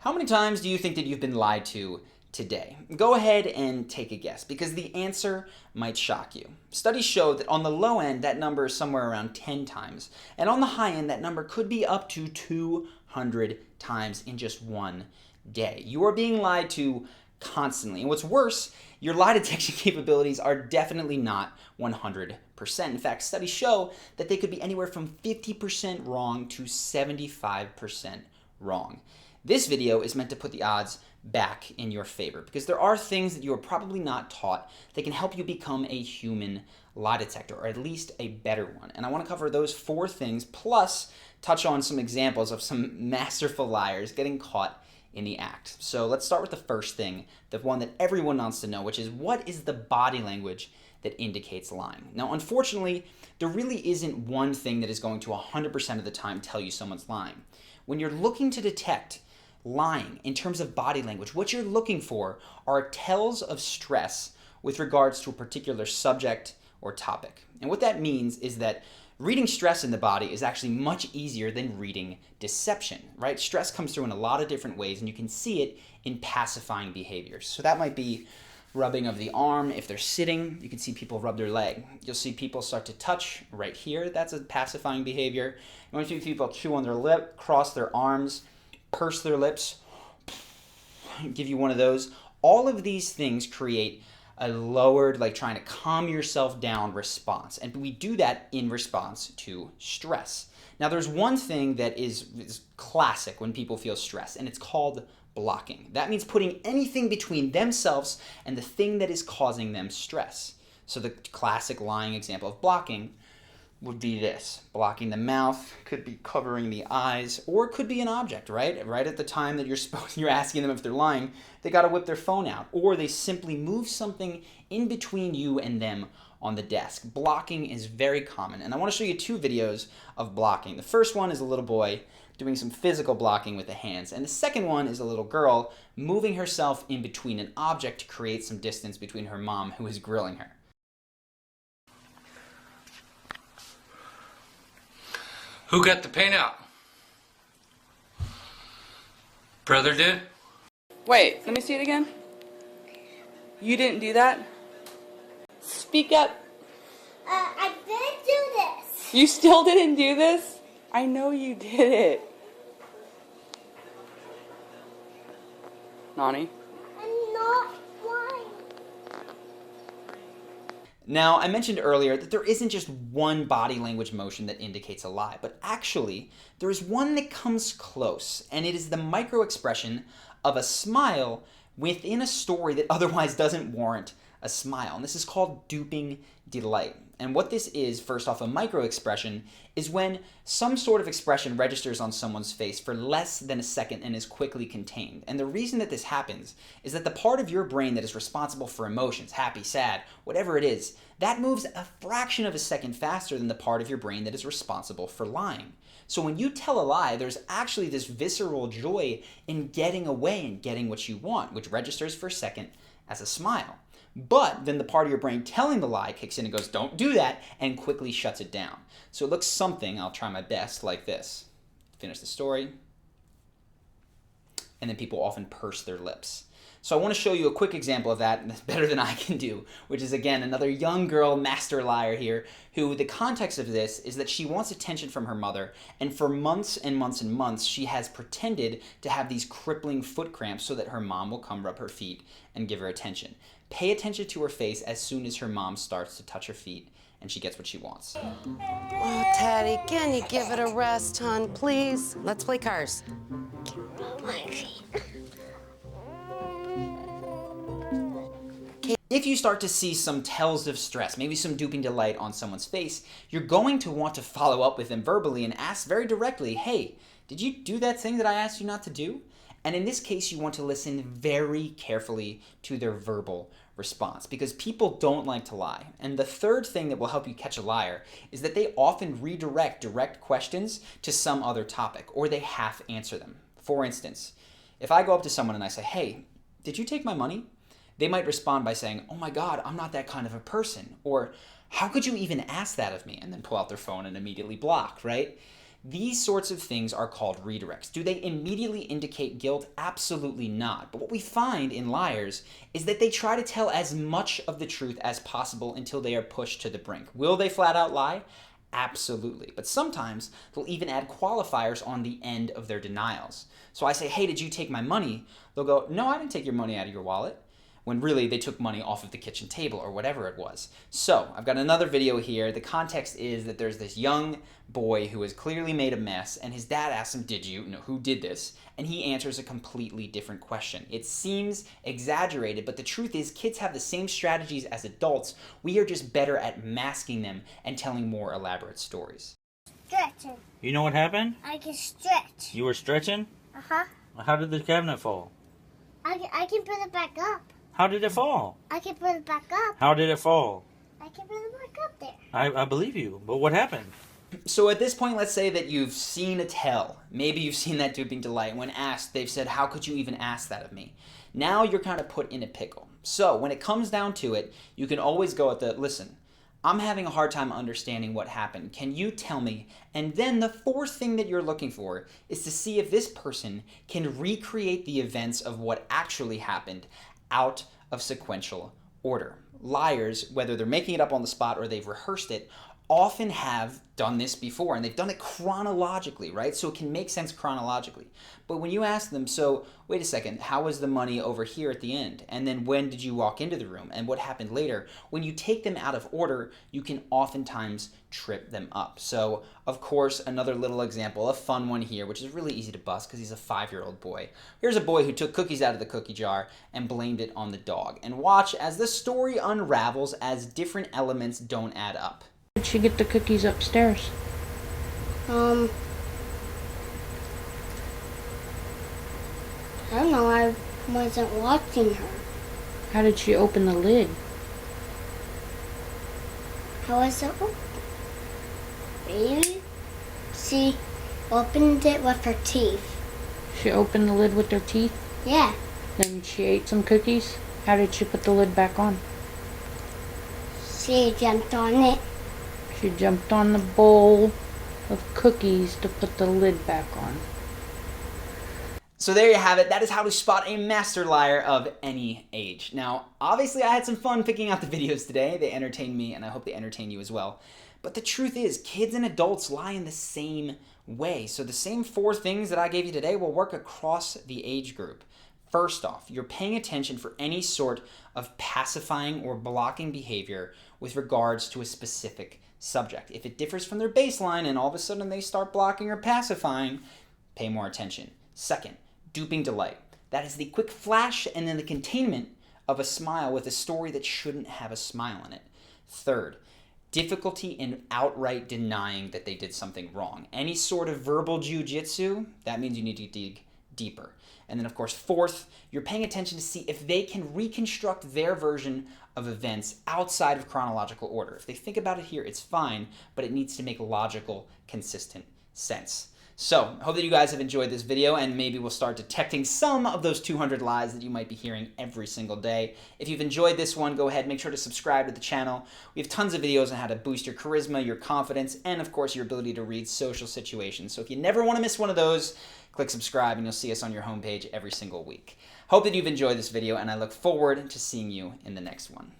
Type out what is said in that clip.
How many times do you think that you've been lied to today? Go ahead and take a guess, because the answer might shock you. Studies show that on the low end, that number is somewhere around 10 times, and on the high end, that number could be up to 200 times in just one day. You are being lied to constantly, and what's worse, your lie detection capabilities are definitely not 100%. In fact, studies show that they could be anywhere from 50% wrong to 75% wrong. This video is meant to put the odds back in your favor, because there are things that you are probably not taught that can help you become a human lie detector, or at least a better one. And I want to cover those 4 things, plus touch on some examples of some masterful liars getting caught in the act. So let's start with the first thing, the one that everyone wants to know, which is, what is the body language that indicates lying? Now, unfortunately, there really isn't one thing that is going to 100% of the time tell you someone's lying. When you're looking to detect lying in terms of body language, what you're looking for are tells of stress with regards to a particular subject or topic. And what that means is that reading stress in the body is actually much easier than reading deception, right? Stress comes through in a lot of different ways, and you can see it in pacifying behaviors. So that might be rubbing of the arm. If they're sitting, you can see people rub their leg. You'll see people start to touch right here. That's a pacifying behavior. You want to see people chew on their lip, cross their arms, purse their lips, give you one of those. All of these things create a lowered, like trying to calm yourself down response. And we do that in response to stress. Now, there's one thing that is classic when people feel stress, and it's called blocking. That means putting anything between themselves and the thing that is causing them stress. So the classic lying example of blocking would be this. Blocking the mouth, could be covering the eyes, or it could be an object, right? Right at the time that you're asking them if they're lying, they got to whip their phone out, or they simply move something in between you and them on the desk. Blocking is very common, and I want to show you 2 videos of blocking. The first one is a little boy doing some physical blocking with the hands, and the second one is a little girl moving herself in between an object to create some distance between her mom, who is grilling her. Who got the paint out? Brother did? Wait, let me see it again. You didn't do that? Speak up. I didn't do this. You still didn't do this? I know you did it. Nani? I'm not lying. Now, I mentioned earlier that there isn't just one body language motion that indicates a lie, but actually, there is one that comes close, and it is the micro-expression of a smile within a story that otherwise doesn't warrant a smile. And this is called duping delight. And what this is, first off, a micro-expression, is when some sort of expression registers on someone's face for less than a second and is quickly contained. And the reason that this happens is that the part of your brain that is responsible for emotions, happy, sad, whatever it is, that moves a fraction of a second faster than the part of your brain that is responsible for lying. So when you tell a lie, there's actually this visceral joy in getting away and getting what you want, which registers for a second as a smile. But then the part of your brain telling the lie kicks in and goes, don't do that, and quickly shuts it down. So it looks something, I'll try my best, like this. Finish the story. And then people often purse their lips. So I want to show you a quick example of that, and it's better than I can do, which is, again, another young girl master liar here, who the context of this is that she wants attention from her mother, and for months and months and months, she has pretended to have these crippling foot cramps so that her mom will come rub her feet and give her attention. Pay attention to her face as soon as her mom starts to touch her feet and she gets what she wants. Oh, Teddy, can you give it a rest, hon, please? Let's play cars. If you start to see some tells of stress, maybe some duping delight on someone's face, you're going to want to follow up with them verbally and ask very directly, hey, did you do that thing that I asked you not to do? And in this case, you want to listen very carefully to their verbal response, because people don't like to lie. And the third thing that will help you catch a liar is that they often redirect direct questions to some other topic, or they half answer them. For instance, if I go up to someone and I say, hey, did you take my money? They might respond by saying, oh my God, I'm not that kind of a person. Or how could you even ask that of me? And then pull out their phone and immediately block, right? These sorts of things are called redirects. Do they immediately indicate guilt? Absolutely not. But what we find in liars is that they try to tell as much of the truth as possible until they are pushed to the brink. Will they flat out lie? Absolutely. But sometimes they'll even add qualifiers on the end of their denials. So I say, hey, did you take my money? They'll go, no, I didn't take your money out of your wallet. When really they took money off of the kitchen table or whatever it was. So I've got another video here. The context is that there's this young boy who has clearly made a mess, and his dad asks him, who did this? And he answers a completely different question. It seems exaggerated, but the truth is kids have the same strategies as adults. We are just better at masking them and telling more elaborate stories. Stretching. You know what happened? I can stretch. You were stretching? Uh-huh. How did the cabinet fall? I can put it back up. How did it fall? I can put it back up. How did it fall? I can put it back up there. I believe you, but what happened? So at this point, let's say that you've seen a tell. Maybe you've seen that duping delight. When asked, they've said, how could you even ask that of me? Now you're kind of put in a pickle. So when it comes down to it, you can always go at the, listen, I'm having a hard time understanding what happened. Can you tell me? And then the fourth thing that you're looking for is to see if this person can recreate the events of what actually happened out of sequential order. Liars, whether they're making it up on the spot or they've rehearsed it, often have done this before, and they've done it chronologically, right? So it can make sense chronologically. But when you ask them, so wait a second, how was the money over here at the end? And then when did you walk into the room? And what happened later? When you take them out of order, you can oftentimes trip them up. So, of course, another little example, a fun one here, which is really easy to bust because he's a 5-year-old boy. Here's a boy who took cookies out of the cookie jar and blamed it on the dog. And watch as the story unravels as different elements don't add up. Did she get the cookies upstairs? I don't know. I wasn't watching her. How did she open the lid? How was it open? Maybe she opened it with her teeth. She opened the lid with her teeth? Yeah. Then she ate some cookies? How did she put the lid back on? She jumped on it. She jumped on the bowl of cookies to put the lid back on. So there you have it. That is how to spot a master liar of any age. Now, obviously I had some fun picking out the videos today. They entertained me, and I hope they entertain you as well. But the truth is, kids and adults lie in the same way. So the same 4 things that I gave you today will work across the age group. First off, you're paying attention for any sort of pacifying or blocking behavior with regards to a specific subject. If it differs from their baseline and all of a sudden they start blocking or pacifying, pay more attention. Second, duping delight. That is the quick flash and then the containment of a smile with a story that shouldn't have a smile in it. Third, difficulty in outright denying that they did something wrong. Any sort of verbal jujitsu, that means you need to dig deeper. And then, of course, fourth, you're paying attention to see if they can reconstruct their version of events outside of chronological order. If they think about it here, it's fine, but it needs to make logical, consistent sense. So, I hope that you guys have enjoyed this video, and maybe we'll start detecting some of those 200 lies that you might be hearing every single day. If you've enjoyed this one, go ahead, make sure to subscribe to the channel. We have tons of videos on how to boost your charisma, your confidence, and of course, your ability to read social situations. So if you never want to miss one of those, click subscribe and you'll see us on your homepage every single week. Hope that you've enjoyed this video, and I look forward to seeing you in the next one.